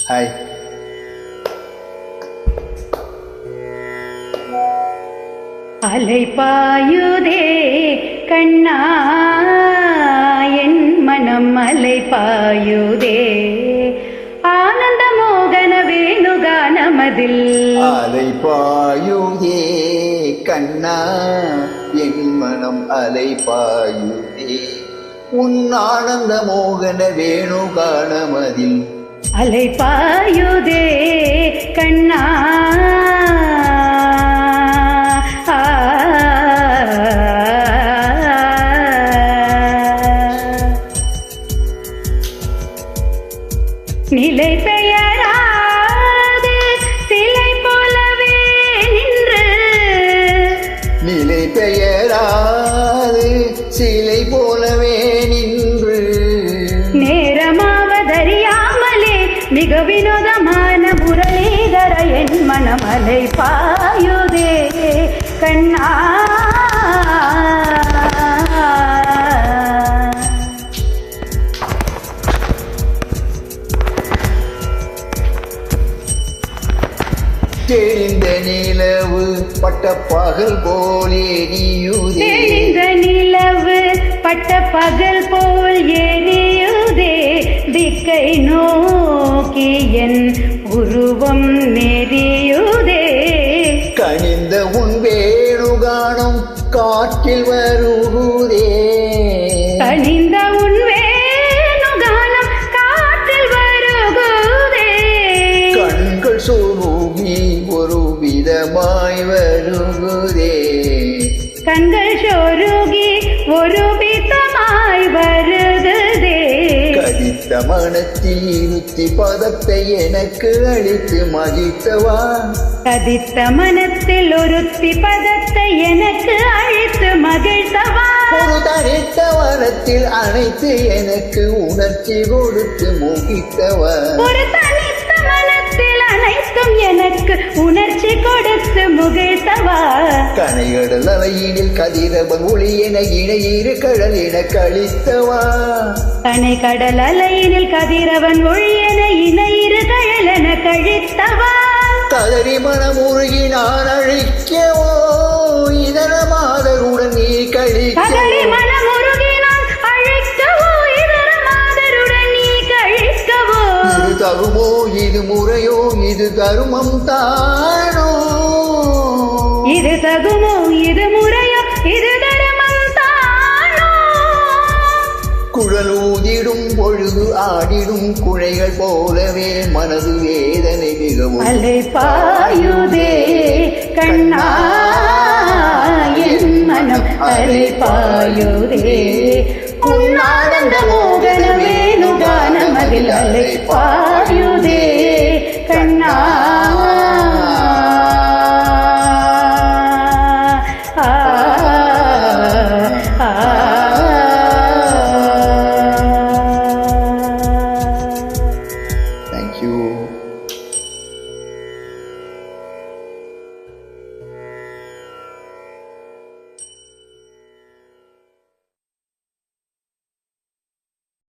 Hi. அலை பாயுதே கண்ணா என் மனம் அலை பாயுதே ஆனந்த மோகன வேணுகானமதில் அலை பாயுதே கண்ணா என் மனம் அலை பாயுதே உன் ஆனந்த மோகன வேணுகானமதில் அலை பாயுதே கண்ணா நிலை பெயராது சிலை போலவே நின்று நிலை பெயராது சிலை போலவே நின்று நேரமாவதறியாமலே மிக வினோதமான முரளிதர என் மனம் அலை பாயுதே கண்ணா தெரிந்த நிலவு பட்ட பகல் போல் எரியுதே தெரிந்த நிலவு பட்ட பகல் போல் எரியுதே திக்கை நோக்கி என் உருவம் நெறியுதே கனிந்த உன் வேணுகானம் காற்றில் வருகுதே கனிந்த உன் வேணுகானம் காற்றில் வருகுதே கண்கள் சொருகி ஒரு விதமாய் வருகுதே கண்கள் சொருகி ஒரு விதமாய் வருகுதே கடித்த மனத்தில் இருத்தி பதத்தை எனக்கு அளித்து மகிழ்த்தவா கதித்த மனத்தில் ஒருத்தி பதத்தை எனக்கு அழித்து மகிழ்த்தவா ஒரு தனித்த வனத்தில் அனைத்து எனக்கு உணர்ச்சி கொடுத்து மோகித்தவா ஒரு தனித்த மனத்தில் அனைத்தும் எனக்கு உணர்ச்சி கொடுத்து முகிழ்த்தவா கனைகடல் அலையினில் கதிரவன் ஒளி என இணையிரு கடல் என கழித்தவா கனை கடல் அலையினில் கதிரவன் ஒழியன இணையிரு கழலென கழித்தவா கதறி மனமுருகி நான் அழிக்கவோ இதர மாதருடன் நீ கதறி கழிக்க மனமுருகி நான் அழைக்கவோ இதர மாதருடன் நீ கழிக்கவோ இது தருமோ இது முறையோ இது தருமம் தானோ இது தகுமோ இது முறையோ இது தருமம் தானோ குழலூதிடும் பொழுது ஆடிடும் குழைகள் போலவே மனது வேதனை மிகவும் அலை பாயுதே கண்ணா என் மனம் அலை பாயுதே உன்னானந்த மோகன வேணுகானமதில் அலை